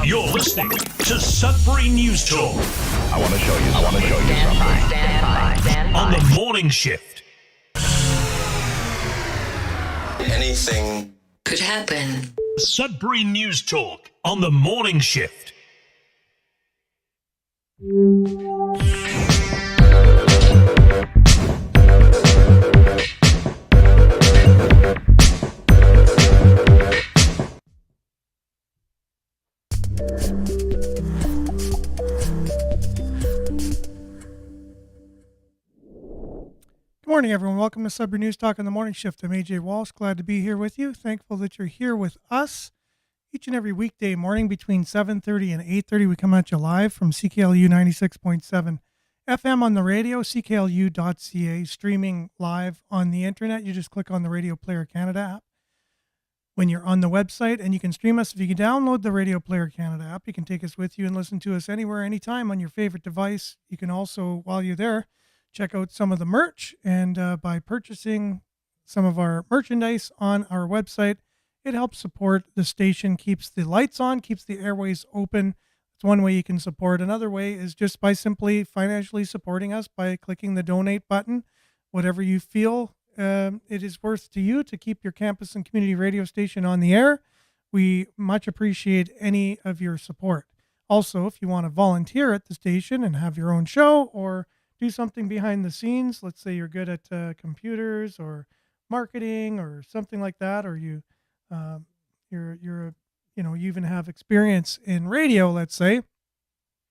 You're listening to Sudbury News Talk. I want to show you something. Stand by. On the morning shift. Anything could happen. Sudbury News Talk on the morning shift. Good morning, everyone. Welcome to Sudbury News Talk on the Morning Shift. I'm AJ Walsh. Glad to be here with you. Thankful that you're here with us each and every weekday morning between 7:30 and 8:30. We come at you live from CKLU 96.7 FM on the radio, cklu.ca, streaming live on the internet. You just click on the Radio Player Canada app when you're on the website, and you can stream us. If you can download the Radio Player Canada app, you can take us with you and listen to us anywhere, anytime on your favorite device. You can also, while you're there, check out some of the merch, and by purchasing some of our merchandise on our website, it helps support the station, keeps the lights on, keeps the airways open. It's one way you can support. Another way is just by simply financially supporting us by clicking the donate button. Whatever you feel it is worth to you to keep your campus and community radio station on the air, we much appreciate any of your support. Also, if you want to volunteer at the station and have your own show or do something behind the scenes, let's say you're good at computers or marketing or something like that, or you even have experience in radio, let's say,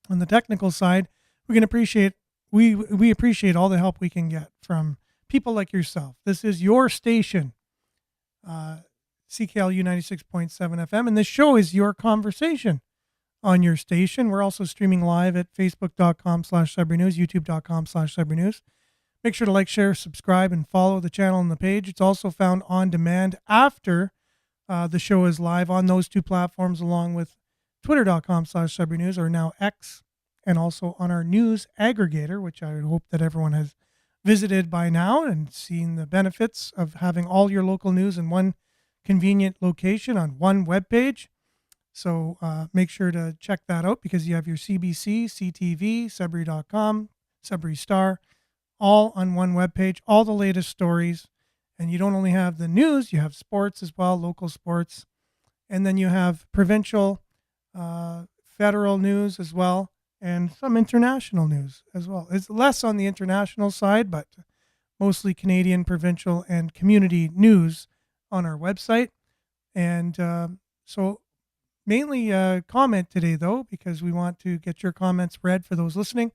on the technical side, we appreciate all the help we can get from people like yourself. This is your station, CKLU 96.7 FM, and this show is your conversation on your station. We're also streaming live at facebook.com/Sudbury News, youtube.com/Sudbury News. Make sure to like, share, subscribe, and follow the channel and the page. It's also found on demand after the show is live on those two platforms, along with twitter.com/Sudbury News, or now X, and also on our news aggregator, which I would hope that everyone has visited by now and seen the benefits of having all your local news in one convenient location on one webpage. So make sure to check that out, because you have your CBC, CTV, Sudbury.com, Sudbury Star, all on one webpage, all the latest stories. And you don't only have the news, you have sports as well, local sports. And then you have provincial, federal news as well, and some international news as well. It's less on the international side, but mostly Canadian, provincial, and community news on our website. And so mainly comment today, though, because we want to get your comments read for those listening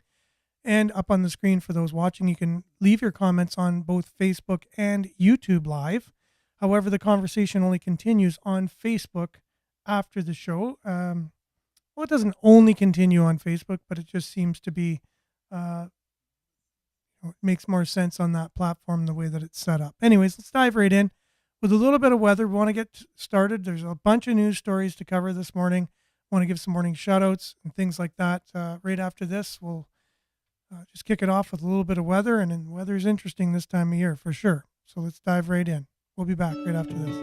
and up on the screen for those watching. You can leave your comments on both Facebook and YouTube Live. However, the conversation only continues on Facebook after the show. Well, it doesn't only continue on Facebook, but it just seems to be, it makes more sense on that platform the way that it's set up. Anyways, let's dive right in. With a little bit of weather, we want to get started. There's a bunch of news stories to cover this morning. I want to give some morning shout-outs and things like that. Right after this, we'll just kick it off with a little bit of weather, and then weather's interesting this time of year for sure. So let's dive right in. We'll be back right after this.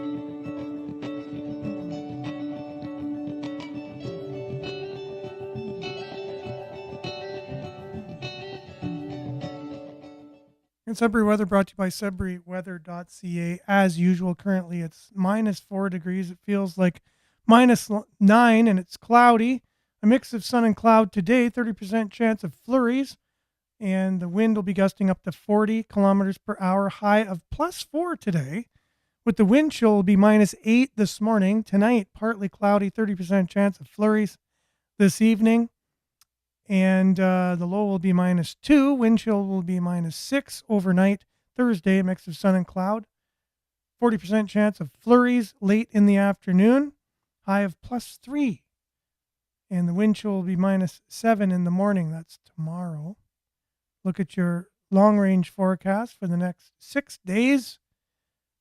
And Sudbury weather brought to you by SudburyWeather.ca. As usual, currently it's -4 degrees. It feels like -9, and it's cloudy. A mix of sun and cloud today, 30% chance of flurries. And the wind will be gusting up to 40 kilometers per hour, high of +4 today. With the wind chill, will be -8 this morning. Tonight, partly cloudy, 30% chance of flurries this evening. And the low will be -2. Wind chill will be -6 overnight. Thursday, a mix of sun and cloud. 40% chance of flurries late in the afternoon. High of +3. And the wind chill will be -7 in the morning. That's tomorrow. Look at your long-range forecast for the next 6 days.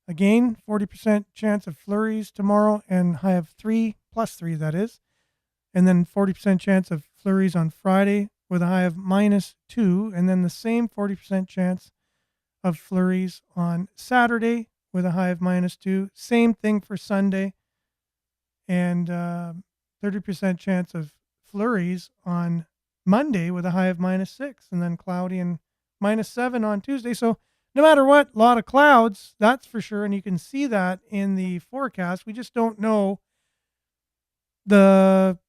Again, 40% chance of flurries tomorrow, and high of +3, that is. And then 40% chance of flurries on Friday with a high of -2. And then the same 40% chance of flurries on Saturday with a high of -2. Same thing for Sunday. And 30% chance of flurries on Monday with a high of -6, and then cloudy and -7 on Tuesday. So no matter what, a lot of clouds, that's for sure. And you can see that in the forecast. We just don't know the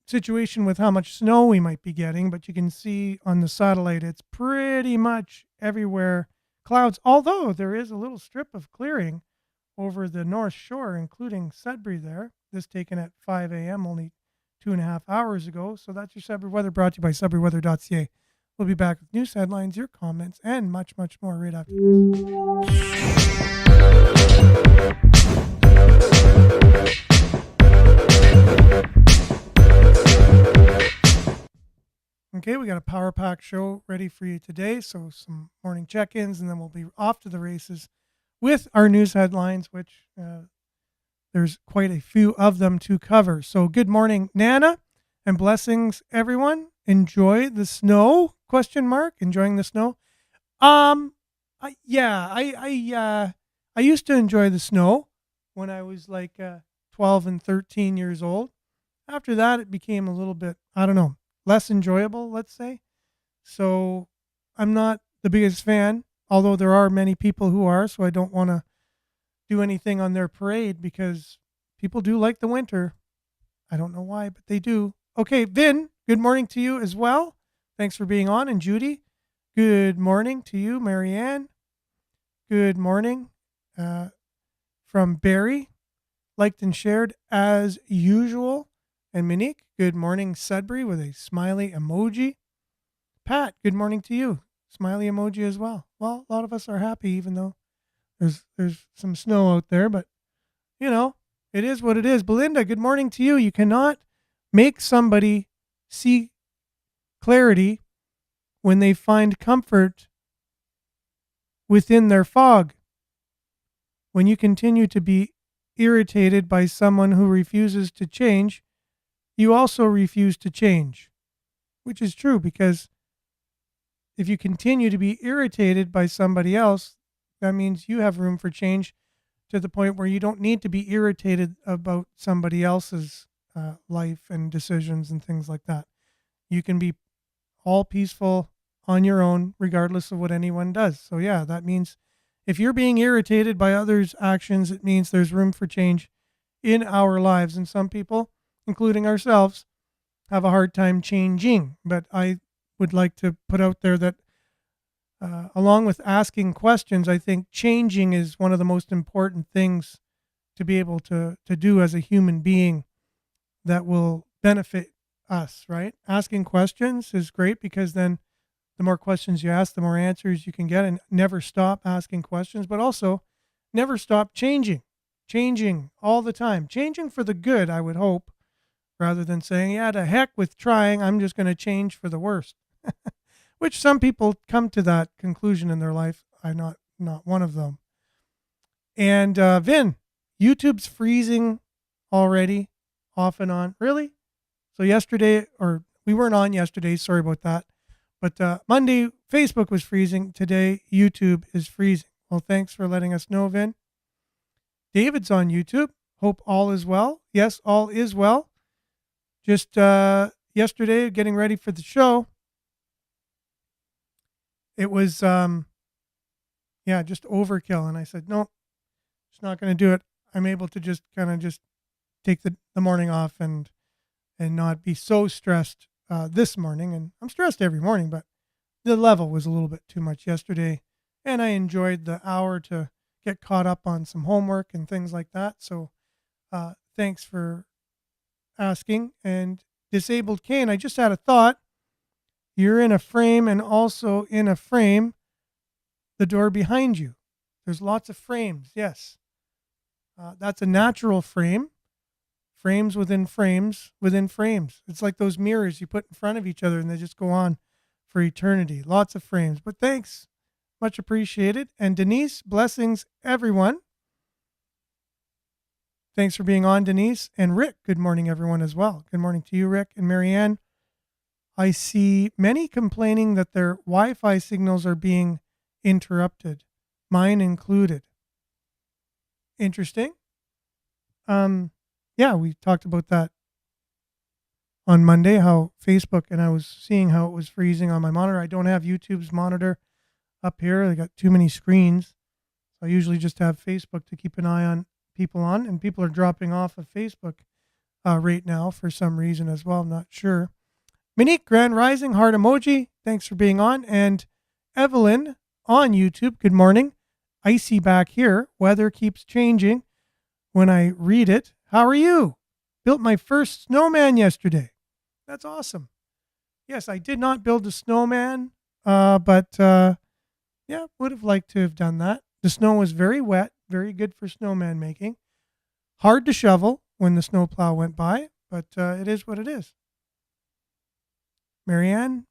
situation with how much snow we might be getting, but you can see on the satellite it's pretty much everywhere clouds, although there is a little strip of clearing over the North Shore, including Sudbury there. This taken at 5 a.m., only 2.5 hours ago. So that's your Sudbury weather, brought to you by SudburyWeather.ca. We'll be back with news headlines, your comments, and much, much more right after Okay, we got a power pack show ready for you today. So some morning check-ins, and then we'll be off to the races with our news headlines, which there's quite a few of them to cover. So good morning, Nana, and blessings, everyone. Enjoy the snow? ? Enjoying the snow? I used to enjoy the snow when I was like 12 and 13 years old. After that, it became a little bit, I don't know, less enjoyable, let's say. So I'm not the biggest fan, although there are many people who are, so I don't want to do anything on their parade because people do like the winter. I don't know why, but they do. Okay, Vin, good morning to you as well. Thanks for being on. And Judy, good morning to you. Marianne, good morning. From Barry, liked and shared as usual. And Monique, good morning, Sudbury, with a smiley emoji. Pat, good morning to you. Smiley emoji as well. Well, a lot of us are happy, even though there's some snow out there, but you know, it is what it is. Belinda, good morning to you. You cannot make somebody see clarity when they find comfort within their fog. When you continue to be irritated by someone who refuses to change, you also refuse to change, which is true, because if you continue to be irritated by somebody else, that means you have room for change to the point where you don't need to be irritated about somebody else's life and decisions and things like that. You can be all peaceful on your own, regardless of what anyone does. So yeah, that means if you're being irritated by others' actions, it means there's room for change in our lives. And some people, including ourselves, have a hard time changing. But I would like to put out there that along with asking questions, I think changing is one of the most important things to be able to do as a human being that will benefit us, right? Asking questions is great, because then the more questions you ask, the more answers you can get, and never stop asking questions, but also never stop changing all the time, changing for the good, I would hope, rather than saying, yeah, to heck with trying, I'm just going to change for the worst, which some people come to that conclusion in their life. I'm not one of them. And Vin, YouTube's freezing already, off and on. Really? So yesterday, or we weren't on yesterday, sorry about that. But Monday, Facebook was freezing. Today, YouTube is freezing. Well, thanks for letting us know, Vin. David's on YouTube. Hope all is well. Yes, all is well. Just yesterday, getting ready for the show, it was, just overkill. And I said, no, it's not going to do it. I'm able to just kind of just take the morning off and not be so stressed this morning. And I'm stressed every morning, but the level was a little bit too much yesterday. And I enjoyed the hour to get caught up on some homework and things like that. So thanks for asking. And Disabled Kane, I just had a thought. You're in a frame, and also in a frame, the door behind you. There's lots of frames, yes. That's a natural frame. Frames within frames within frames. It's like those mirrors you put in front of each other and they just go on for eternity. Lots of frames. But thanks. Much appreciated. And Denise, blessings, everyone. Thanks for being on, Denise. And Rick, good morning, everyone, as well. Good morning to you, Rick. And Marianne, I see many complaining that their Wi-Fi signals are being interrupted, mine included. Interesting. Yeah, we talked about that on Monday, how Facebook, and I was seeing how it was freezing on my monitor. I don't have YouTube's monitor up here. I got too many screens. So I usually just have Facebook to keep an eye on people on, and people are dropping off of Facebook right now for some reason as well. I'm not sure. Monique, Grand Rising, heart emoji. Thanks for being on. And Evelyn on YouTube. Good morning. Icy back here. Weather keeps changing when I read it. How are you? Built my first snowman yesterday. That's awesome. Yes, I did not build a snowman, but yeah, would have liked to have done that. The snow was very wet, very good for snowman making. Hard to shovel when the snowplow went by, but it is what it is. Marianne,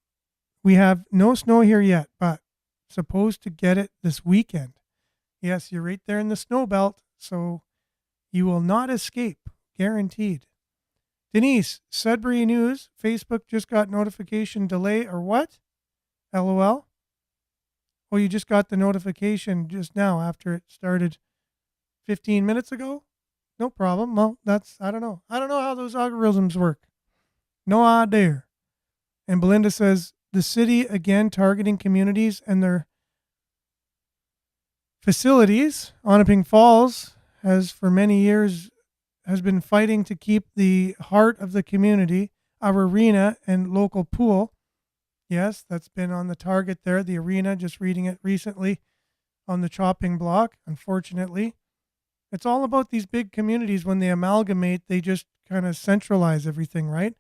we have no snow here yet, but supposed to get it this weekend. Yes, you're right there in the snow belt, so you will not escape, guaranteed. Denise, Sudbury News, Facebook just got notification delay or what? LOL. Oh, you just got the notification just now after it started 15 minutes ago? No problem. Well, I don't know. I don't know how those algorithms work. No idea. And Belinda says, the city again targeting communities and their facilities. Onaping Falls has for many years has been fighting to keep the heart of the community, our arena and local pool. Yes, that's been on the target there, the arena, just reading it recently on the chopping block, unfortunately. It's all about these big communities. When they amalgamate, they just kind of centralize everything, right?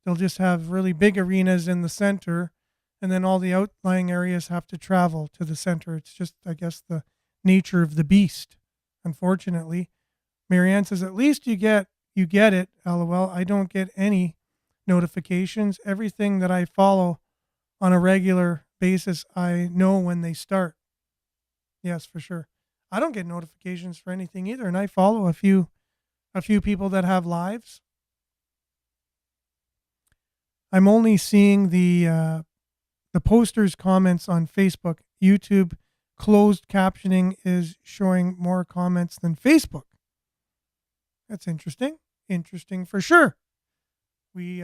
They'll just have really big arenas in the center, and then all the outlying areas have to travel to the center. It's just, I guess, the nature of the beast, unfortunately. Marianne says, at least you get it, LOL. I don't get any notifications. Everything that I follow on a regular basis, I know when they start. Yes, for sure. I don't get notifications for anything either, and I follow a few people that have lives. I'm only seeing the posters comments on Facebook. YouTube closed captioning is showing more comments than Facebook. That's interesting. Interesting for sure. We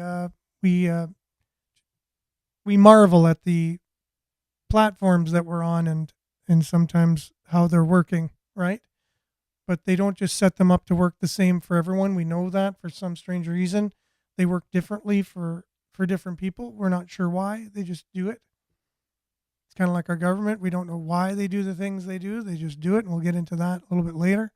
marvel at the platforms that we're on and sometimes how they're working, right? But they don't just set them up to work the same for everyone. We know that for some strange reason. They work differently for different people. We're not sure why. They just do it. It's kind of like our government. We don't know why they do the things they do. They just do it, and we'll get into that a little bit later.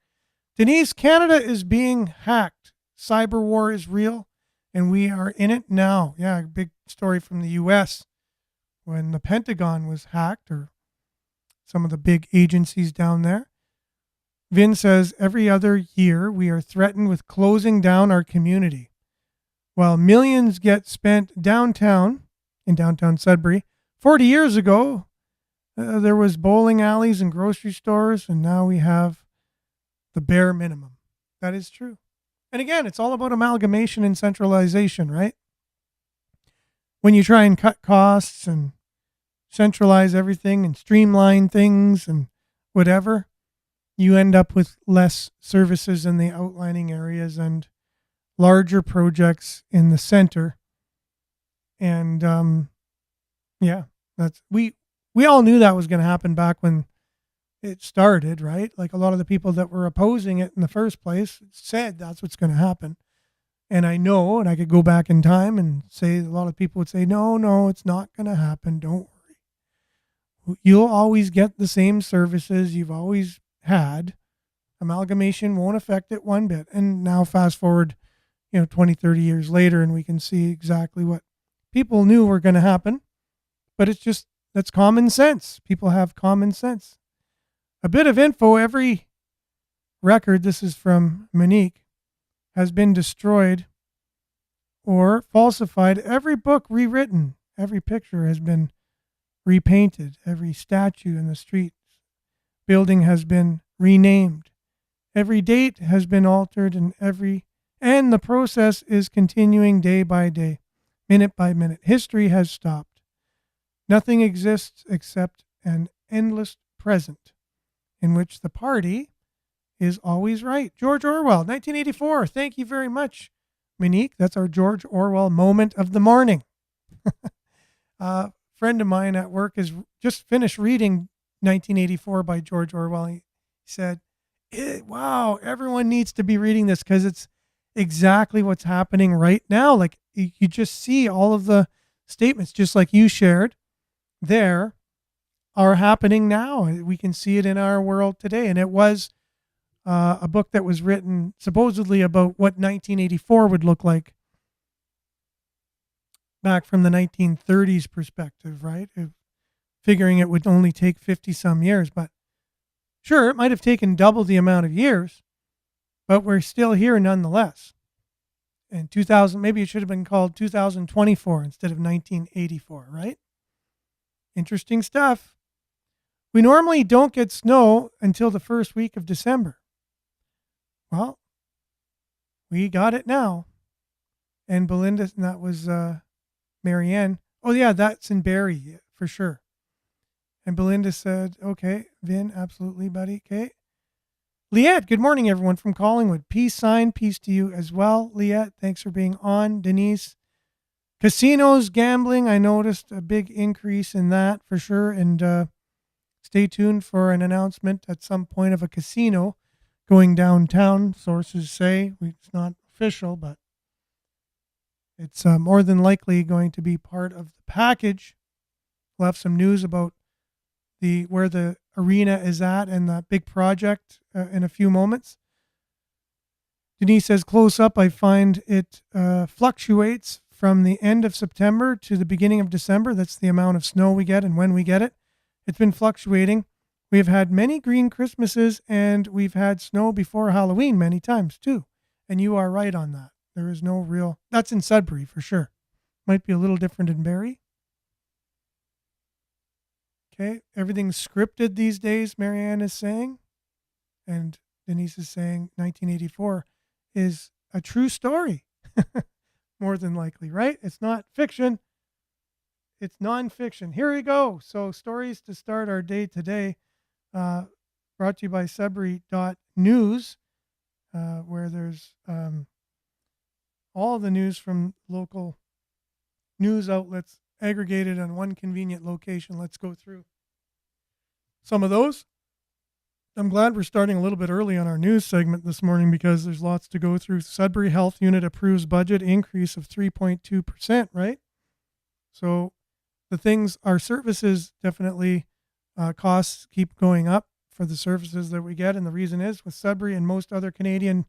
Denise, Canada is being hacked. Cyber war is real, and we are in it now. Yeah, a big story from the U.S. when the Pentagon was hacked, or some of the big agencies down there. Vin says, every other year we are threatened with closing down our community. While millions get spent in downtown Sudbury, 40 years ago, there was bowling alleys and grocery stores, and now we have the bare minimum. That is true. And again, it's all about amalgamation and centralization, right? When you try and cut costs and centralize everything and streamline things and whatever, you end up with less services in the outlining areas and larger projects in the center. And yeah, that's we all knew that was going to happen back when it started, right? Like a lot of the people that were opposing it in the first place said that's what's going to happen. And I know, and I could go back in time and say, a lot of people would say, no, it's not going to happen. Don't worry. You'll always get the same services you've always had. Amalgamation won't affect it one bit. And now fast forward, 20, 30 years later, and we can see exactly what people knew were going to happen. But it's just, that's common sense. People have common sense. A bit of info, every record, this is from Monique, has been destroyed or falsified. Every book rewritten. Every picture has been repainted. Every statue in the streets, building has been renamed. Every date has been altered, and the process is continuing day by day, minute by minute. History has stopped. Nothing exists except an endless present in which the party is always right. George Orwell, 1984. Thank you very much, Monique. That's our George Orwell moment of the morning. A friend of mine at work has just finished reading 1984 by George Orwell. He said, wow, everyone needs to be reading this because it's exactly what's happening right now. Like you just see all of the statements, just like you shared there, are happening now. We can see it in our world today. And it was a book that was written supposedly about what 1984 would look like back from the 1930s perspective, right? Figuring it would only take 50 some years, but sure, it might have taken double the amount of years, but we're still here nonetheless. And 2000, maybe it should have been called 2024 instead of 1984, right? Interesting stuff. We normally don't get snow until the first week of December. Well, we got it now. And Belinda, and that was Marianne. Oh, yeah, that's in Barrie for sure. And Belinda said, okay, Vin, absolutely, buddy. Okay. Liette, good morning, everyone from Collingwood. Peace sign, peace to you as well. Liette, thanks for being on. Denise, casinos, gambling, I noticed a big increase in that for sure. And stay tuned for an announcement at some point of a casino going downtown. Sources say it's not official, but it's more than likely going to be part of the package. We'll have some news about where the arena is at and that big project in a few moments. Denise says, close up, I find it fluctuates from the end of September to the beginning of December. That's the amount of snow we get and when we get it. It's been fluctuating. We've had many green Christmases and we've had snow before Halloween many times too. And you are right on that. There is no real, that's in Sudbury for sure. Might be a little different in Barrie. Okay, everything's scripted these days, Marianne is saying. And Denise is saying 1984 is a true story. More than likely, right? It's not fiction. It's nonfiction. Here we go. So stories to start our day today. Brought to you by Sudbury.news, where there's all the news from local news outlets aggregated on one convenient location. Let's go through some of those. I'm glad we're starting a little bit early on our news segment this morning because there's lots to go through. Sudbury Health Unit approves budget increase of 3.2%, right? So the things, our services definitely, costs keep going up for the services that we get. And the reason is with Sudbury and most other Canadians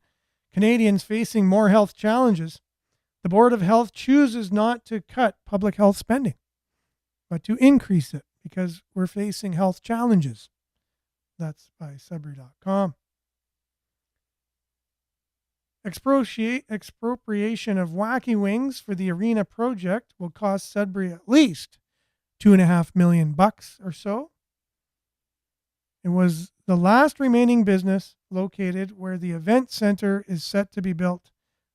facing more health challenges, the Board of Health chooses not to cut public health spending, but to increase it because we're facing health challenges. That's by Sudbury.com. Expropriation of Wacky Wings for the arena project will cost Sudbury at least $2.5 million or so. It was the last remaining business located where the event center is set to be built.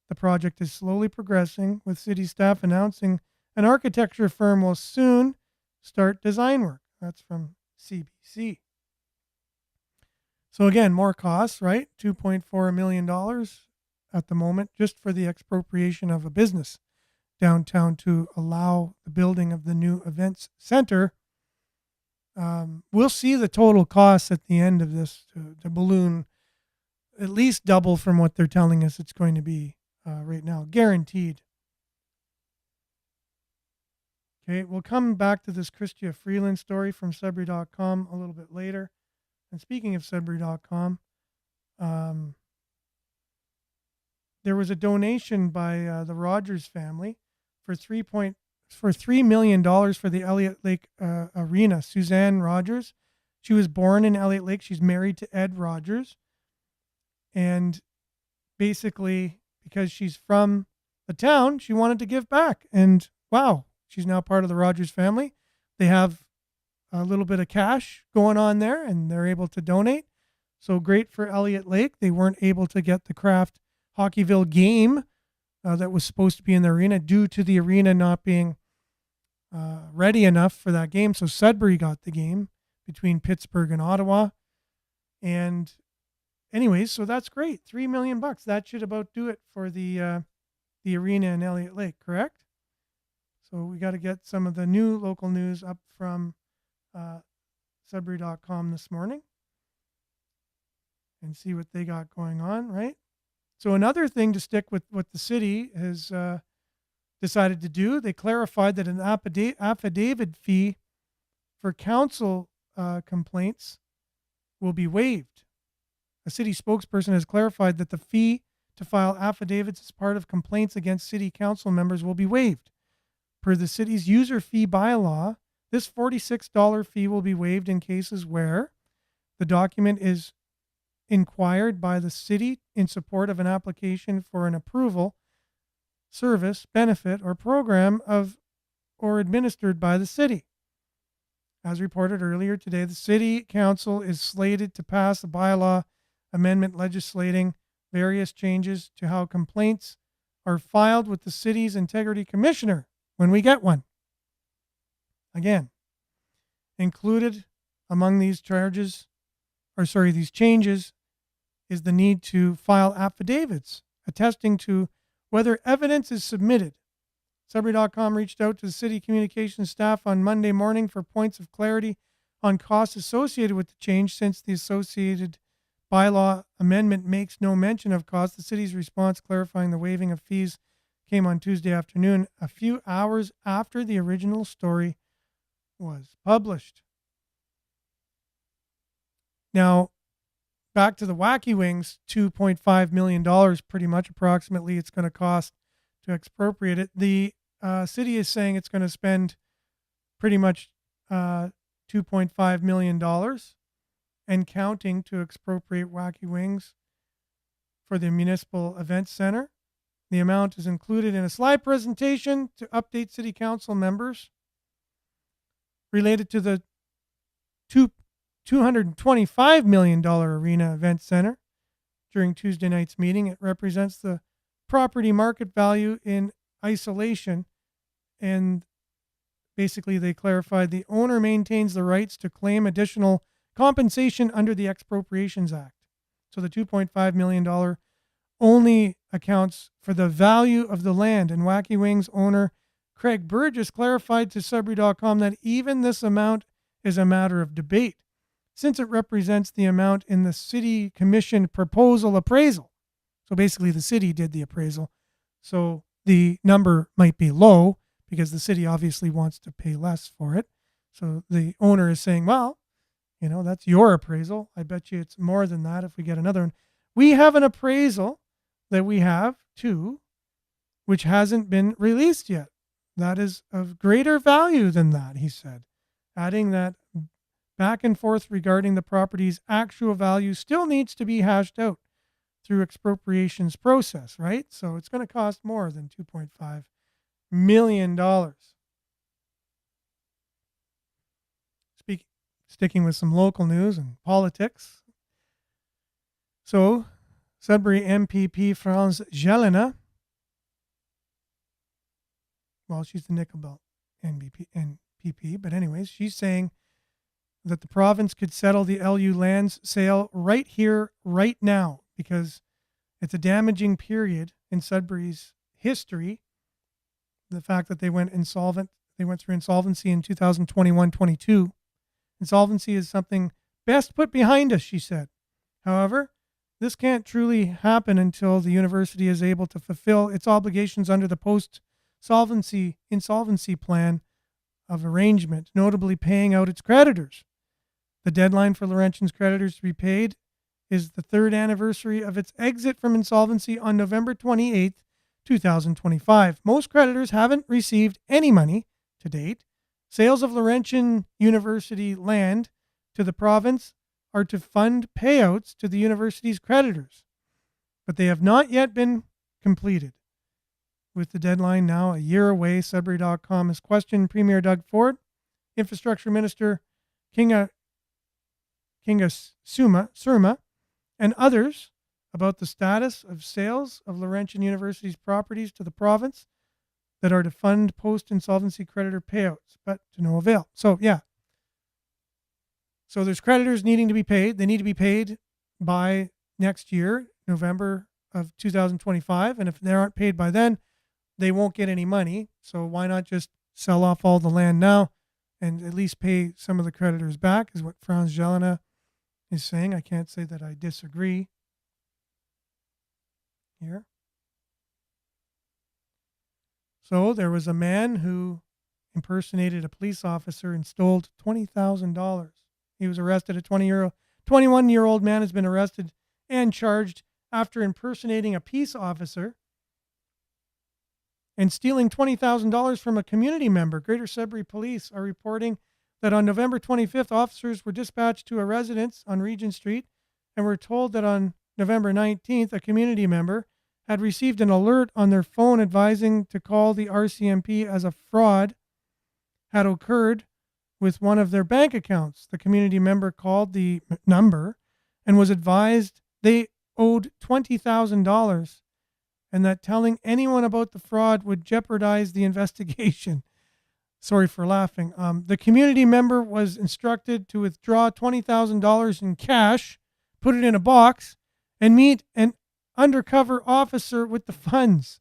The project is slowly progressing, with city staff announcing an architecture firm will soon start design work. That's from CBC. So again, more costs, right? $2.4 million at the moment just for the expropriation of a business downtown to allow the building of the new events center. We'll see the total costs at the end of this to balloon at least double from what they're telling us it's going to be right now, guaranteed. Okay, we'll come back to this Christia Freeland story from Sudbury.com a little bit later. And speaking of Sudbury.com, there was a donation by the Rogers family for $3 million for the Elliott Lake Arena. Suzanne Rogers, she was born in Elliott Lake. She's married to Ed Rogers. And basically, because she's from the town, she wanted to give back. And wow, she's now part of the Rogers family. They have a little bit of cash going on there, and they're able to donate. So great for Elliott Lake. They weren't able to get the Kraft Hockeyville game that was supposed to be in the arena due to the arena not being ready enough for that game. So Sudbury got the game between Pittsburgh and Ottawa. And anyways, so that's great. $3 million. That should about do it for the the arena in Elliott Lake, correct? So we got to get some of the new local news up from Sudbury.com this morning and see what they got going on, right? So another thing to stick with what the city has decided to do, they clarified that an affidavit fee for council complaints will be waived. A city spokesperson has clarified that the fee to file affidavits as part of complaints against city council members will be waived. Per the city's user fee bylaw, this $46 fee will be waived in cases where the document is inquired by the city in support of an application for an approval, service, benefit, or program of or administered by the city. As reported earlier today, the city council is slated to pass a bylaw amendment legislating various changes to how complaints are filed with the city's integrity commissioner when we get one. Again, included among these changes is the need to file affidavits attesting to whether evidence is submitted. Sudbury.com reached out to the city communications staff on Monday morning for points of clarity on costs associated with the change. Since the associated bylaw amendment makes no mention of costs, the city's response clarifying the waiving of fees came on Tuesday afternoon, a few hours after the original story was published. Now, back to the Wacky Wings, $2.5 million, pretty much approximately, it's going to cost to expropriate it. The city is saying it's going to spend pretty much $2.5 million and counting to expropriate Wacky Wings for the Municipal Events Center. The amount is included in a slide presentation to update city council members related to the $225 million Arena Event Center. During Tuesday night's meeting, it represents the property market value in isolation, and basically they clarified the owner maintains the rights to claim additional compensation under the Expropriations Act. So the $2.5 million only accounts for the value of the land, and Wacky Wings owner Craig Burgess clarified to Sudbury.com that even this amount is a matter of debate, since it represents the amount in the city commission proposal appraisal. So basically the city did the appraisal. So the number might be low because the city obviously wants to pay less for it. So the owner is saying, well, that's your appraisal. I bet you it's more than that if we get another one. We have an appraisal that we have too, which hasn't been released yet. That is of greater value than that, he said, adding that back and forth regarding the property's actual value still needs to be hashed out through expropriations process, right? So it's going to cost more than $2.5 million. Sticking with some local news and politics. So Sudbury MPP Franz Jelena, well, she's the Nickelbelt NPP, but anyways, she's saying that the province could settle the LU lands sale right here, right now, because it's a damaging period in Sudbury's history. The fact that they went through insolvency in 2021-22. Insolvency is something best put behind us, she said. However, this can't truly happen until the university is able to fulfill its obligations under the post-insolvency plan of arrangement, notably paying out its creditors. The deadline for Laurentian's creditors to be paid is the third anniversary of its exit from insolvency on November 28th, 2025. Most creditors haven't received any money to date. Sales of Laurentian University land to the province are to fund payouts to the university's creditors, but they have not yet been completed. With the deadline now a year away, Sudbury.com has questioned Premier Doug Ford, Infrastructure Minister Kinga Surma, and others about the status of sales of Laurentian University's properties to the province that are to fund post-insolvency creditor payouts, but to no avail. So, yeah. So there's creditors needing to be paid. They need to be paid by next year, November of 2025. And if they aren't paid by then, they won't get any money. So why not just sell off all the land now and at least pay some of the creditors back, is what Franz Jelena is saying. I can't say that I disagree here. So there was a man who impersonated a police officer and stole $20,000. He was arrested. A 21-year-old man has been arrested and charged after impersonating a peace officer and stealing $20,000 from a community member. Greater Sudbury Police are reporting that on November 25th, officers were dispatched to a residence on Regent Street and were told that on November 19th, a community member had received an alert on their phone advising to call the RCMP as a fraud had occurred with one of their bank accounts. The community member called the number and was advised they owed $20,000 and that telling anyone about the fraud would jeopardize the investigation. Sorry for laughing. The community member was instructed to withdraw $20,000 in cash, put it in a box, and meet an undercover officer with the funds.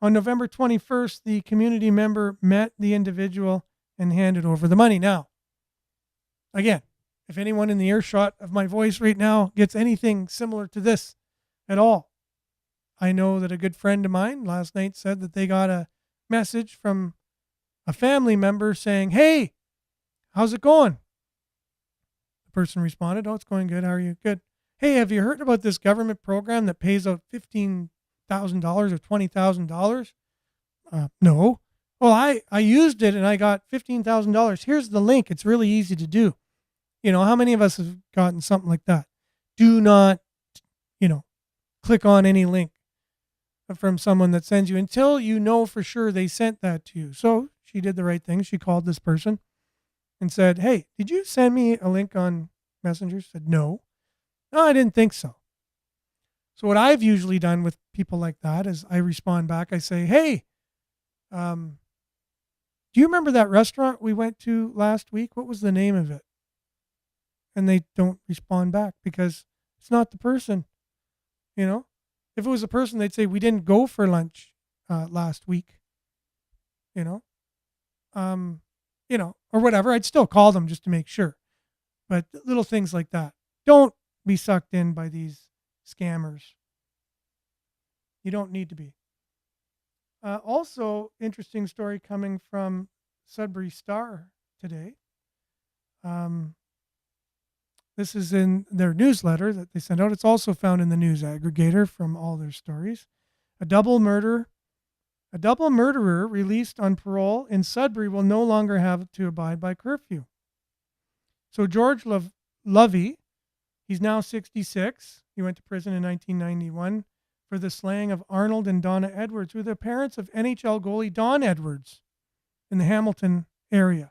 On November 21st, the community member met the individual and handed over the money. Now, again, if anyone in the earshot of my voice right now gets anything similar to this at all, I know that a good friend of mine last night said that they got a message from a family member saying, "Hey, how's it going?" The person responded, "Oh, it's going good. How are you?" "Good." "Hey, have you heard about this government program that pays out $15,000 or $20,000? No. "Well, I used it and I got $15,000. Here's the link. It's really easy to do." How many of us have gotten something like that? Do not, click on any link from someone that sends you until you know for sure they sent that to you. So she did the right thing. She called this person and said, "Hey, did you send me a link on Messenger?" Said, "No." "No, I didn't think so." So what I've usually done with people like that is I respond back. I say, "Hey, do you remember that restaurant we went to last week? What was the name of it?" And they don't respond back because it's not the person. If it was a person, they'd say, "We didn't go for lunch last week," or whatever. I'd still call them just to make sure. But little things like that. Don't be sucked in by these scammers. You don't need to be. Also, interesting story coming from Sudbury Star today. This is in their newsletter that they send out. It's also found in the news aggregator from all their stories. A double murderer released on parole in Sudbury will no longer have to abide by curfew. So George Lovey, he's now 66. He went to prison in 1991 for the slaying of Arnold and Donna Edwards, who are the parents of NHL goalie Don Edwards in the Hamilton area.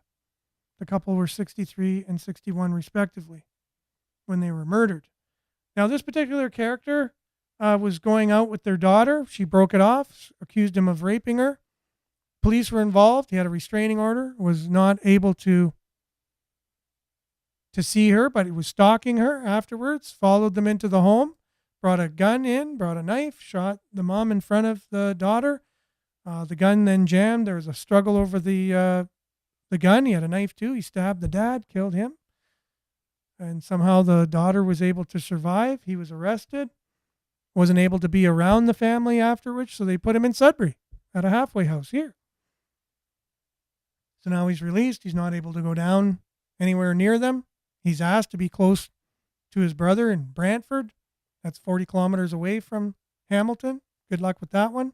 The couple were 63 and 61 respectively when they were murdered. Now, this particular character was going out with their daughter. She broke it off, accused him of raping her. Police were involved. He had a restraining order, was not able to see her, but he was stalking her afterwards, followed them into the home, brought a gun in, brought a knife, shot the mom in front of the daughter. The gun then jammed. There was a struggle over the gun. He had a knife too. He stabbed the dad, killed him. And somehow the daughter was able to survive. He was arrested, wasn't able to be around the family afterwards, so they put him in Sudbury at a halfway house here. So now he's released. He's not able to go down anywhere near them. He's asked to be close to his brother in Brantford. That's 40 kilometers away from Hamilton. Good luck with that one.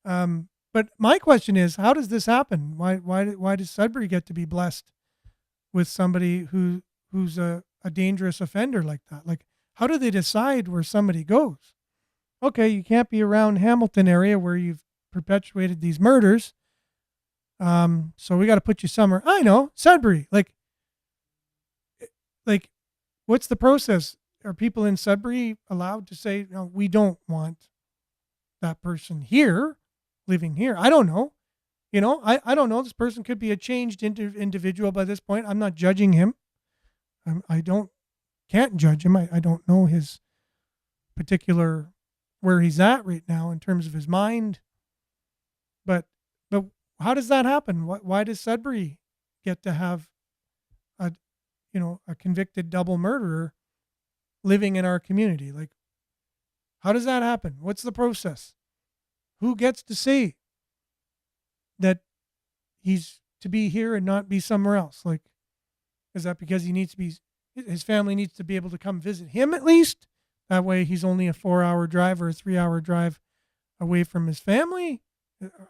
But my question is, how does this happen? Why does Sudbury get to be blessed with somebody who's a dangerous offender like that? Like, how do they decide where somebody goes? Okay, you can't be around Hamilton area where you've perpetuated these murders. So we got to put you somewhere. I know, Sudbury. Like, what's the process? Are people in Sudbury allowed to say, no, we don't want that person here, living here? I don't know. I don't know. This person could be a changed individual by this point. I'm not judging him. Can't judge him. I don't know his particular where he's at right now in terms of his mind. But how does that happen? Why does Sudbury get to have a a convicted double murderer living in our community? Like, how does that happen? What's the process? Who gets to say that he's to be here and not be somewhere else? Like, is that because his family needs to be able to come visit him at least? That way he's only a 4-hour drive or a 3-hour drive away from his family?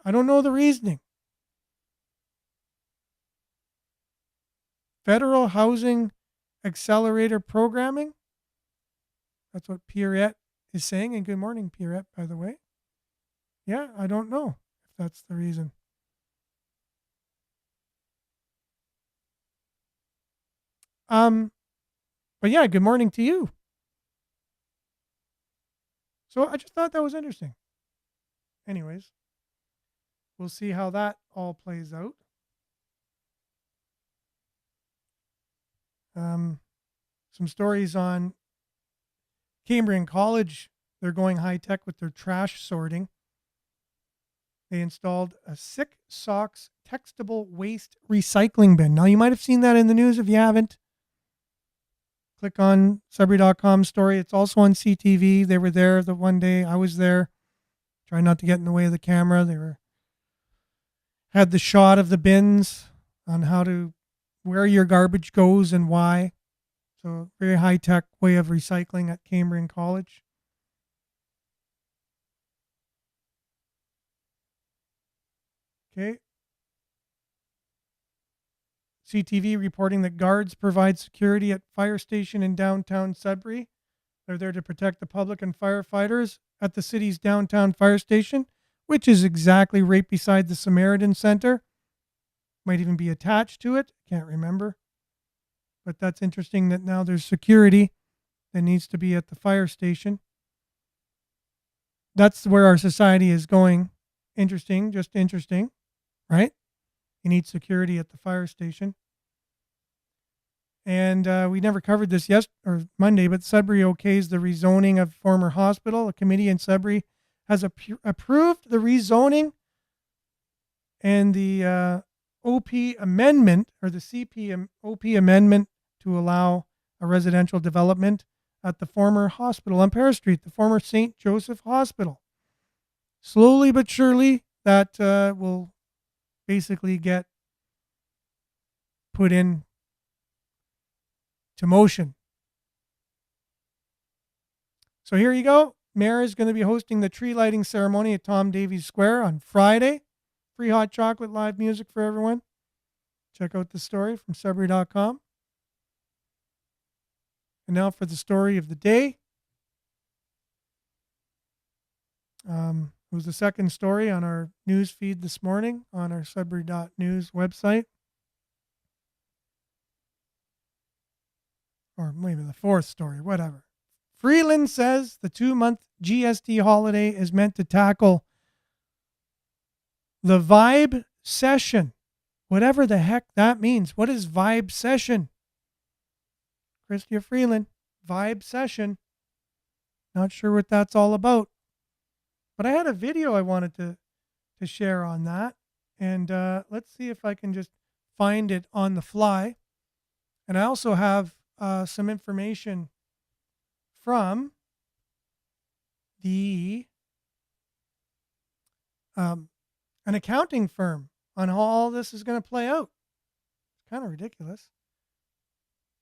I don't know the reasoning. Federal Housing Accelerator Programming? That's what Pierrette is saying. And good morning, Pierrette, by the way. Yeah, I don't know if that's the reason. But yeah, good morning to you. So I just thought that was interesting. Anyways, we'll see how that all plays out. Some stories on Cambrian College. They're going high tech with their trash sorting. They installed a Sick Socks textable waste recycling bin. Now, you might have seen that in the news. If you haven't, click on Sudbury.com story. It's also on CTV. They were there the one day I was there. Try not to get in the way of the camera. Had the shot of the bins on where your garbage goes and why. So very high tech way of recycling at Cambrian College. Okay. CTV reporting that guards provide security at fire station in downtown Sudbury. They're there to protect the public and firefighters at the city's downtown fire station, which is exactly right beside the Samaritan Center. Might even be attached to it. Can't remember. But that's interesting that now there's security that needs to be at the fire station. That's where our society is going. Interesting, just interesting, right? You need security at the fire station. And we never covered this Monday, but Sudbury okays the rezoning of former hospital. A committee in Sudbury has approved the rezoning and the OP amendment, or the OP amendment, to allow a residential development at the former hospital on Paris Street, the former St. Joseph Hospital. Slowly but surely, that will basically get put in to motion. So here you go. Mayor is going to be hosting the tree lighting ceremony at Tom Davies Square on Friday. Free hot chocolate, live music for everyone. Check out the story from Sudbury.com. And now for the story of the day. It was the second story on our news feed this morning on our Sudbury.news website. Or maybe the fourth story, whatever. Freeland says the 2-month GST holiday is meant to tackle the vibe session. Whatever the heck that means. What is vibe session? Chrystia Freeland, vibe session. Not sure what that's all about. But I had a video I wanted to share on that. And let's see if I can just find it on the fly. And I also have some information from the an accounting firm on how all this is going to play out. It's kind of ridiculous.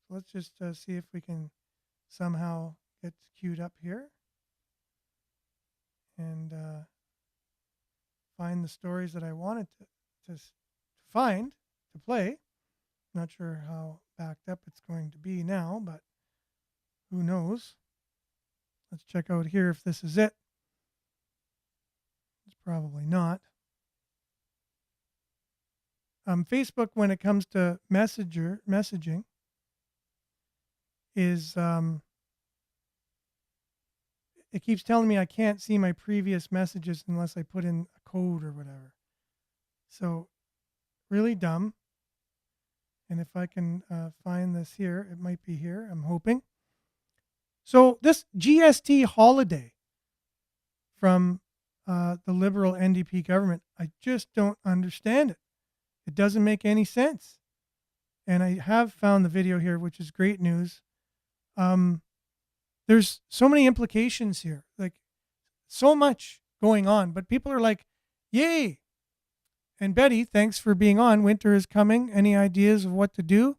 So let's just see if we can somehow get queued up here and find the stories that I wanted to find to play. Not sure how backed up it's going to be now, but who knows? Let's check out here if this is it. It's probably not. Facebook, when it comes to messaging, is it keeps telling me I can't see my previous messages unless I put in a code or whatever. So really dumb. And if I can find this here, it might be here, I'm hoping. So this GST holiday from the Liberal NDP government. I just don't understand it. It doesn't make any sense. And I have found the video here, which is great news. There's so many implications here, like so much going on, but people are like, yay. And Betty, thanks for being on. Winter is coming. Any ideas of what to do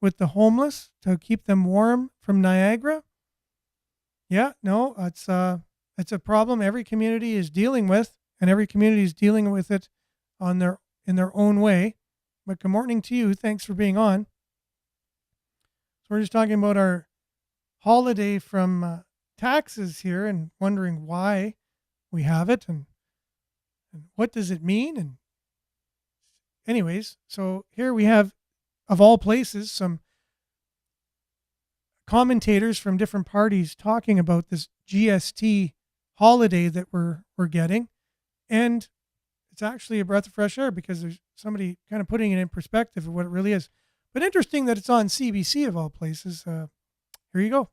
with the homeless to keep them warm from Niagara? Yeah, no, it's a problem every community is dealing with, and every community is dealing with it in their own way. But good morning to you. Thanks for being on. So we're just talking about our holiday from taxes here and wondering why we have it and what does it mean. And anyways, so here we have, of all places, some commentators from different parties talking about this GST holiday that we're getting. And it's actually a breath of fresh air because there's somebody kind of putting it in perspective of what it really is. But interesting that it's on CBC of all places. Here you go.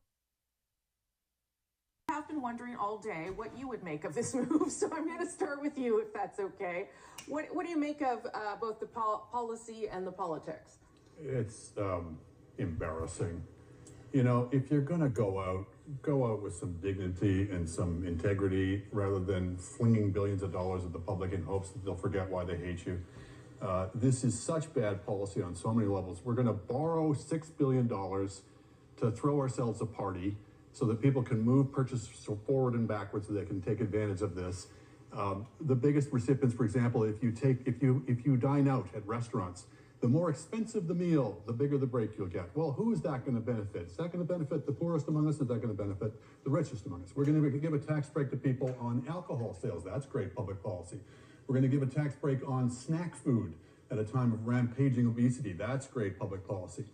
I've been wondering all day what you would make of this move, so I'm going to start with you if that's okay. What do you make of both the policy and the politics? It's embarrassing. You know, if you're going to go out with some dignity and some integrity rather than flinging billions of dollars at the public in hopes that they'll forget why they hate you. This is such bad policy on so many levels. We're going to borrow $6 billion to throw ourselves a party so that people can move purchases forward and backwards so they can take advantage of this. The biggest recipients, for example, if you dine out at restaurants, the more expensive the meal, the bigger the break you'll get. Well, who is that going to benefit? Is that going to benefit the poorest among us? Is that going to benefit the richest among us? We're going to give a tax break to people on alcohol sales. That's great public policy. We're going to give a tax break on snack food at a time of rampaging obesity. That's great public policy.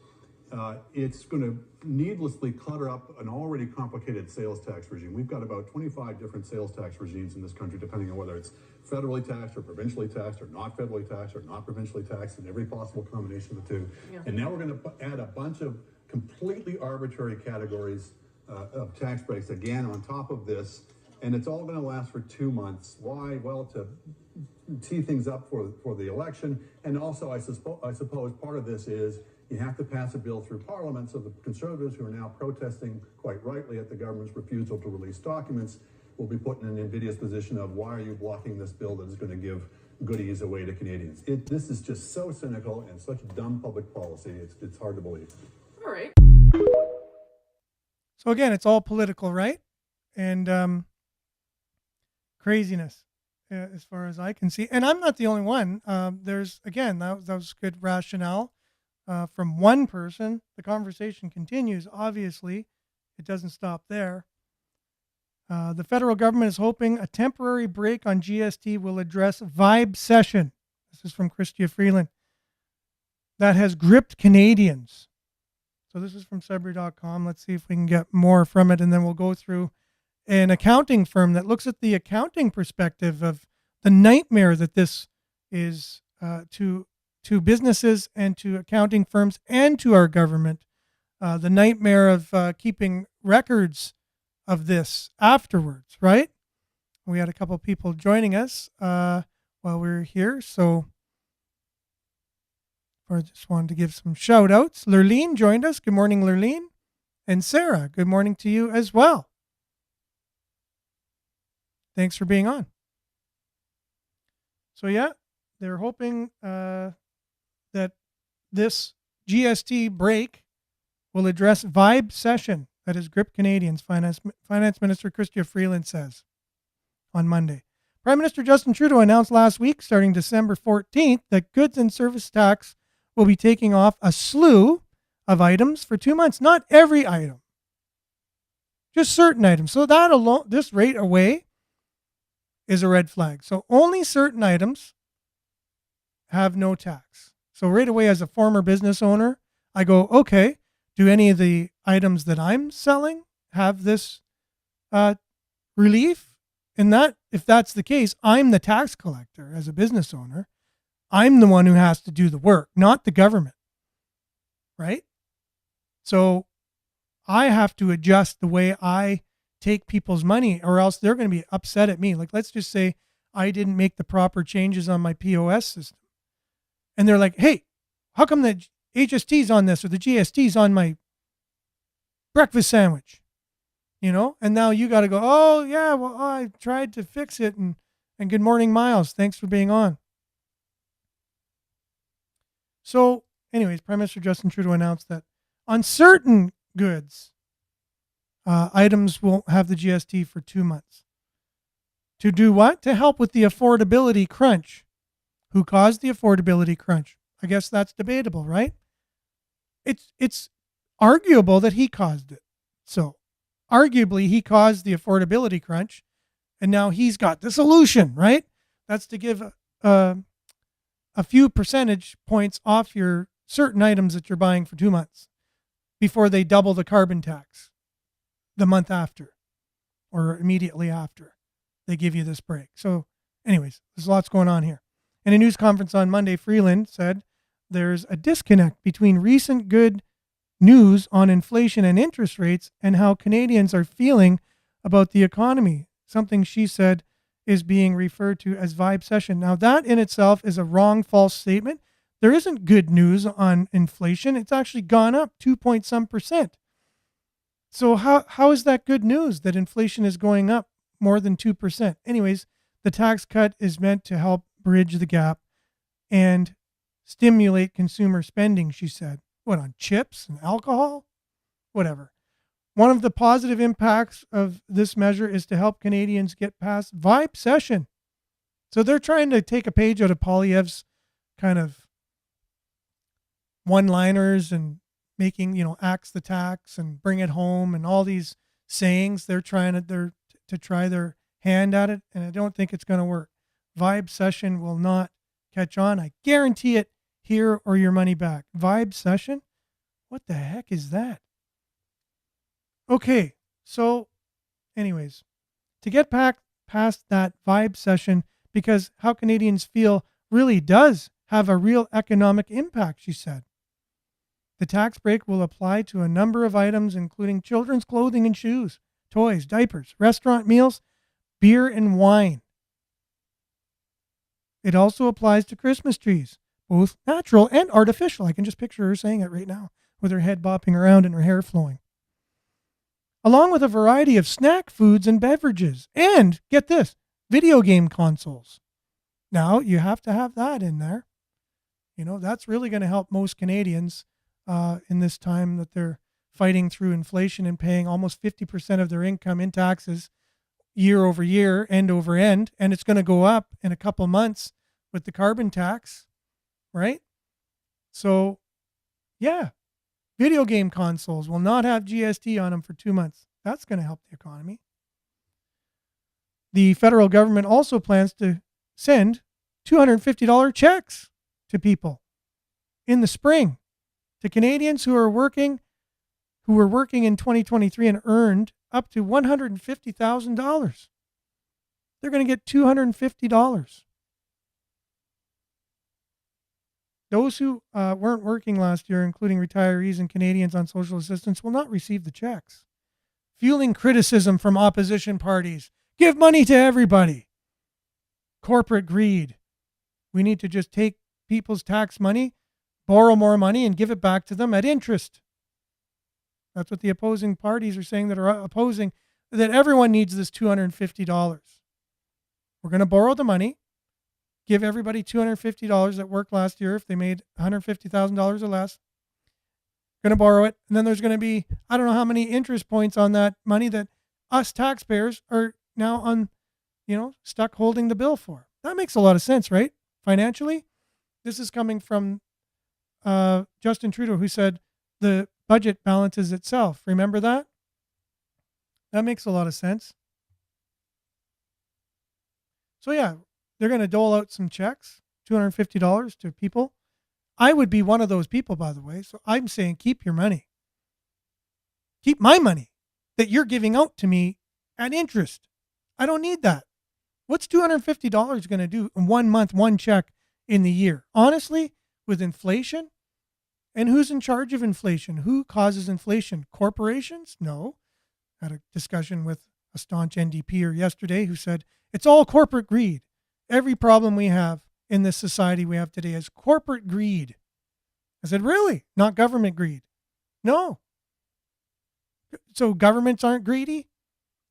It's going to needlessly clutter up an already complicated sales tax regime. We've got about 25 different sales tax regimes in this country, depending on whether it's federally taxed or provincially taxed or not federally taxed or not provincially taxed, and every possible combination of the two. Yeah. And now we're going to add a bunch of completely arbitrary categories of tax breaks again on top of this, and it's all going to last for 2 months. Why? Well, to tee things up for the election, and also I suppose part of this is you have to pass a bill through Parliament, so the Conservatives, who are now protesting quite rightly at the government's refusal to release documents, will be put in an invidious position of, why are you blocking this bill that is going to give goodies away to Canadians? This is just so cynical and such dumb public policy, it's hard to believe. All right. So again, it's all political, right? And craziness, as far as I can see. And I'm not the only one. There's, again, that was good rationale from one person. The conversation continues, obviously. It doesn't stop there. The federal government is hoping a temporary break on GST will address vibe session. This is from Chrystia Freeland. That has gripped Canadians. So this is from Sudbury.com. Let's see if we can get more from it, and then we'll go through an accounting firm that looks at the accounting perspective of the nightmare that this is to businesses and to accounting firms and to our government. The nightmare of keeping records of this afterwards, right? We had a couple of people joining us while we were here, so I just wanted to give some shout outs. Lurleen joined us. Good morning, Lurleen. And Sarah, good morning to you as well. Thanks for being on. So yeah, they're hoping that this GST break will address vibe session that has gripped Canadians, Finance Minister Chrystia Freeland says on Monday. Prime Minister Justin Trudeau announced last week, starting December 14th, that goods and service tax will be taking off a slew of items for 2 months. Not every item, just certain items. So that alone, this right away is a red flag. So only certain items have no tax. So right away, as a former business owner, I go, okay, do any of the items that I'm selling have this relief? And that, if that's the case, I'm the tax collector as a business owner. I'm the one who has to do the work, not the government, right? So I have to adjust the way I take people's money, or else they're going to be upset at me. Like, let's just say I didn't make the proper changes on my POS system. And they're like, hey, how come the HST's on this or the GST's on my breakfast sandwich? You know, and now you got to go, oh, yeah, well, I tried to fix it. And good morning, Miles. Thanks for being on. So, anyways, Prime Minister Justin Trudeau announced that on certain goods, items won't have the GST for 2 months. To do what? To help with the affordability crunch. Who caused the affordability crunch? I guess that's debatable, right? It's arguable that he caused it. So, arguably, he caused the affordability crunch, and now he's got the solution, right? That's to give a few percentage points off your certain items that you're buying for 2 months before they double the carbon tax the month after or immediately after they give you this break. So anyways, there's lots going on here. In a news conference on Monday, Freeland said there's a disconnect between recent good news on inflation and interest rates and how Canadians are feeling about the economy, something she said is being referred to as vibe-session. Now, that in itself is a wrong, false statement. There isn't good news on inflation. It's actually gone up 2.some%. So how is that good news that inflation is going up more than 2%? Anyways, the tax cut is meant to help bridge the gap and stimulate consumer spending, she said. What, on chips and alcohol? Whatever. One of the positive impacts of this measure is to help Canadians get past vibe-session. So they're trying to take a page out of Poilievre's kind of one-liners and making, axe the tax and bring it home and all these sayings. They're trying to try their hand at it, and I don't think it's going to work. Vibe-session will not catch on. I guarantee it. Here or your money back. Vibe-session? What the heck is that? Okay, so anyways, to get past that vibe-session, because how Canadians feel really does have a real economic impact, she said. The tax break will apply to a number of items, including children's clothing and shoes, toys, diapers, restaurant meals, beer and wine. It also applies to Christmas trees, both natural and artificial. I can just picture her saying it right now with her head bopping around and her hair flowing. Along with a variety of snack foods and beverages. And, get this, video game consoles. Now, you have to have that in there. That's really going to help most Canadians in this time that they're fighting through inflation and paying almost 50% of their income in taxes year over year, end over end. And it's going to go up in a couple months with the carbon tax, right? So, yeah, video game consoles will not have GST on them for 2 months. That's going to help the economy. The federal government also plans to send $250 checks to people in the spring, to Canadians who were working in 2023 and earned up to $150,000. They're going to get $250. Those who weren't working last year, including retirees and Canadians on social assistance, will not receive the checks. Fueling criticism from opposition parties. Give money to everybody. Corporate greed. We need to just take people's tax money, borrow more money, and give it back to them at interest. That's what the opposing parties are saying that are opposing, that everyone needs this $250. We're going to borrow the money, give everybody $250 that worked last year if they made $150,000 or less. Going to borrow it, and then there's going to be, I don't know how many interest points on that money that us taxpayers are now stuck holding the bill for. That makes a lot of sense, right? Financially, this is coming from Justin Trudeau, who said the budget balances itself. Remember that? That makes a lot of sense. So yeah, they're going to dole out some checks, $250 to people. I would be one of those people, by the way. So I'm saying keep your money. Keep my money that you're giving out to me at interest. I don't need that. What's $250 going to do in 1 month, one check in the year? Honestly, with inflation, and who's in charge of inflation? Who causes inflation? Corporations? No. Had a discussion with a staunch NDPer yesterday who said, it's all corporate greed. Every problem we have in this society we have today is corporate greed. I said, really? Not government greed? No. So governments aren't greedy?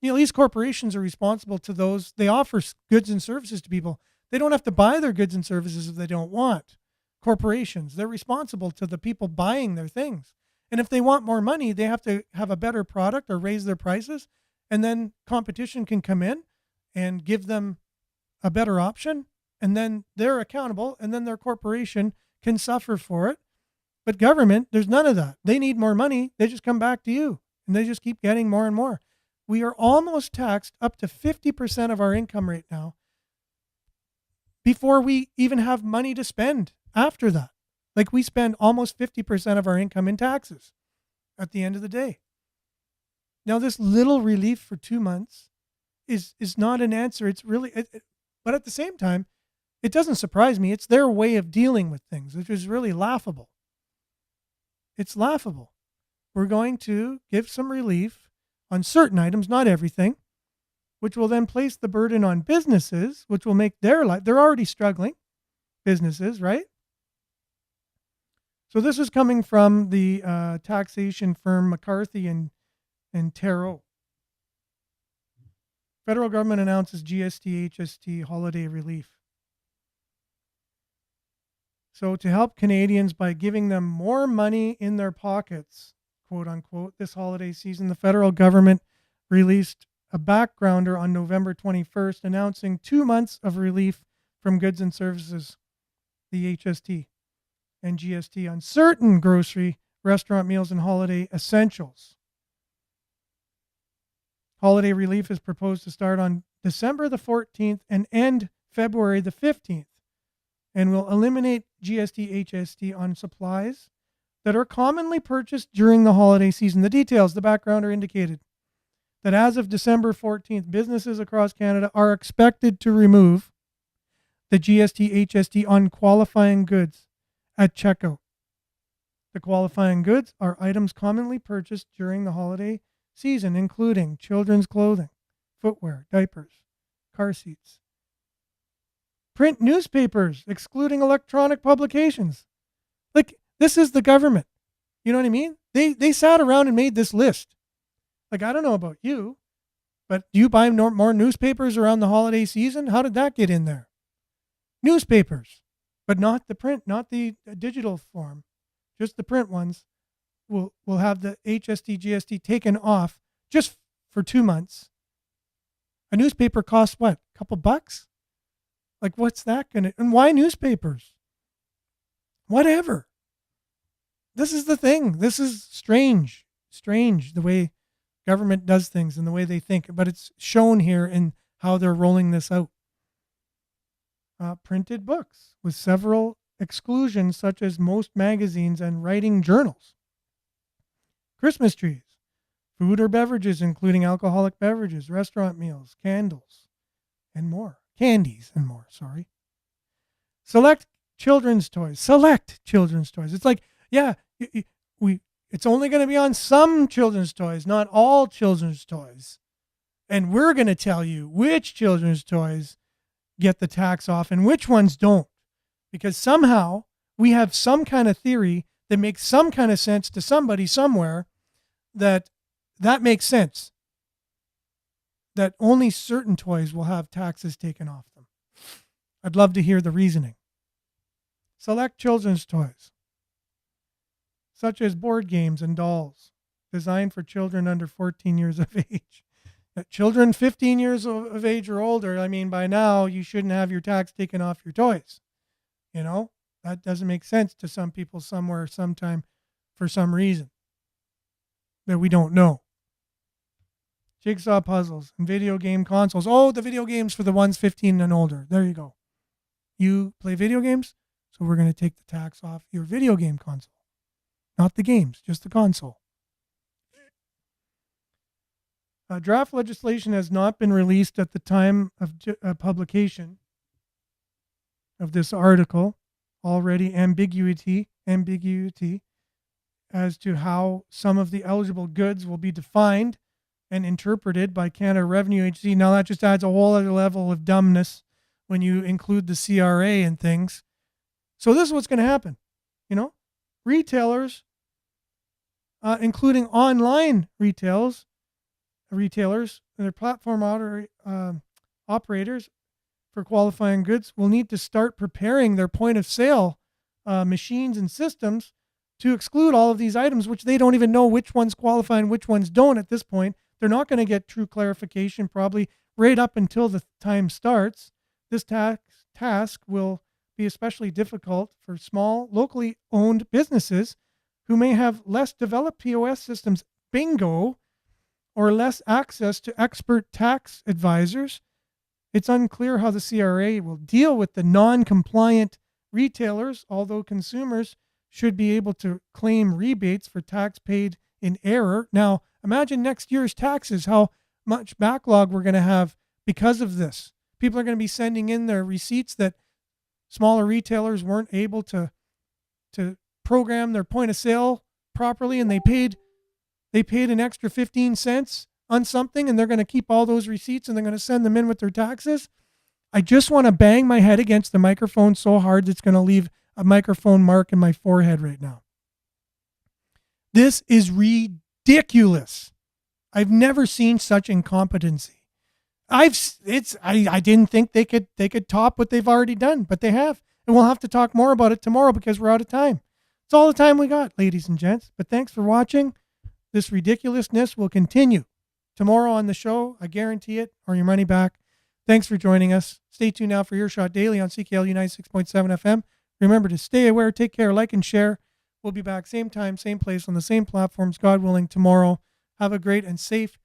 You know, these corporations are responsible to those. They offer goods and services to people. They don't have to buy their goods and services if they don't want. Corporations, they're responsible to the people buying their things. And if they want more money, they have to have a better product or raise their prices. And then competition can come in and give them a better option. And then they're accountable. And then their corporation can suffer for it. But government, there's none of that. They need more money. They just come back to you. And they just keep getting more and more. We are almost taxed up to 50% of our income right now before we even have money to spend after that. Like we spend almost 50% of our income in taxes at the end of the day. Now, this little relief for 2 months is not an answer. It's really, but at the same time, it doesn't surprise me. It's their way of dealing with things, which is really laughable. It's laughable. We're going to give some relief on certain items, not everything, which will then place the burden on businesses, which will make their life, they're already struggling, businesses, right? So this is coming from the taxation firm McCarthy and Tarot. Federal government announces GST, HST holiday relief. So to help Canadians by giving them more money in their pockets, quote unquote, this holiday season, the federal government released a backgrounder on November 21st announcing 2 months of relief from goods and services, the HST and GST, on certain grocery, restaurant meals, and holiday essentials. Holiday relief is proposed to start on December the 14th and end February the 15th, and will eliminate GST, HST on supplies that are commonly purchased during the holiday season. The details, the backgrounder indicated that as of December 14th, businesses across Canada are expected to remove the GST, HST on qualifying goods at checkout. The qualifying goods are items commonly purchased during the holiday season, including children's clothing, footwear, diapers, car seats, print newspapers, excluding electronic publications. Like, this is the government. You know what I mean? They sat around and made this list. Like, I don't know about you, but do you buy more newspapers around the holiday season? How did that get in there? Newspapers, but not the print, not the digital form, just the print ones will have the HST, GST taken off just for 2 months. A newspaper costs what? A couple bucks? Like, what's that going to, and why newspapers? Whatever. This is the thing. This is strange the way government does things and the way they think, but it's shown here in how they're rolling this out. Printed books with several exclusions, such as most magazines and writing journals. Christmas trees, food or beverages, including alcoholic beverages, restaurant meals, candles, and more. Candies and more, sorry. Select children's toys. It's like, yeah, it's only going to be on some children's toys, not all children's toys. And we're going to tell you which children's toys get the tax off and which ones don't. Because somehow we have some kind of theory that makes some kind of sense to somebody somewhere that makes sense. That only certain toys will have taxes taken off them. I'd love to hear the reasoning. Select children's toys, such as board games and dolls, designed for children under 14 years of age. Children 15 years of age or older, I mean, by now you shouldn't have your tax taken off your toys. You know, that doesn't make sense to some people somewhere, sometime, for some reason that we don't know. Jigsaw puzzles and video game consoles. Oh, the video games for the ones 15 and older. There you go. You play video games, so we're going to take the tax off your video game console. Not the games, just the console. Draft legislation has not been released at the time of publication of this article. Already ambiguity as to how some of the eligible goods will be defined and interpreted by Canada Revenue Agency. Now that just adds a whole other level of dumbness when you include the CRA and things. So this is what's going to happen. Retailers, including online retailers and their platform operators for qualifying goods will need to start preparing their point of sale machines and systems to exclude all of these items, which they don't even know which ones qualify and which ones don't at this point. They're not going to get true clarification probably right up until the time starts. This task will be especially difficult for small, locally owned businesses who may have less developed POS systems, bingo, or less access to expert tax advisors. It's unclear how the CRA will deal with the non-compliant retailers, although consumers should be able to claim rebates for tax paid in error. Now, imagine next year's taxes, how much backlog we're going to have because of this. People are going to be sending in their receipts that smaller retailers weren't able to program their point of sale properly, and they paid an extra 15 cents on something, and they're going to keep all those receipts and they're going to send them in with their taxes. I just want to bang my head against the microphone so hard it's going to leave a microphone mark in my forehead right now. This is ridiculous. I've never seen such incompetency. I didn't think they could top what they've already done, but they have. And we'll have to talk more about it tomorrow because we're out of time. It's all the time we got, ladies and gents. But thanks for watching. This ridiculousness will continue tomorrow on the show. I guarantee it, or your money back. Thanks for joining us. Stay tuned now for Earshot Daily on CKLU 96.7 FM. Remember to stay aware, take care, like, and share. We'll be back same time, same place, on the same platforms, God willing, tomorrow. Have a great and safe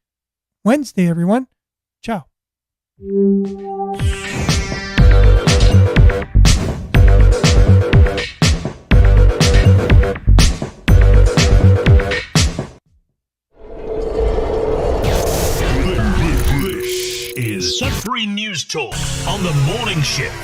Wednesday, everyone. Ciao. This is Sudbury News Talk on the morning shift.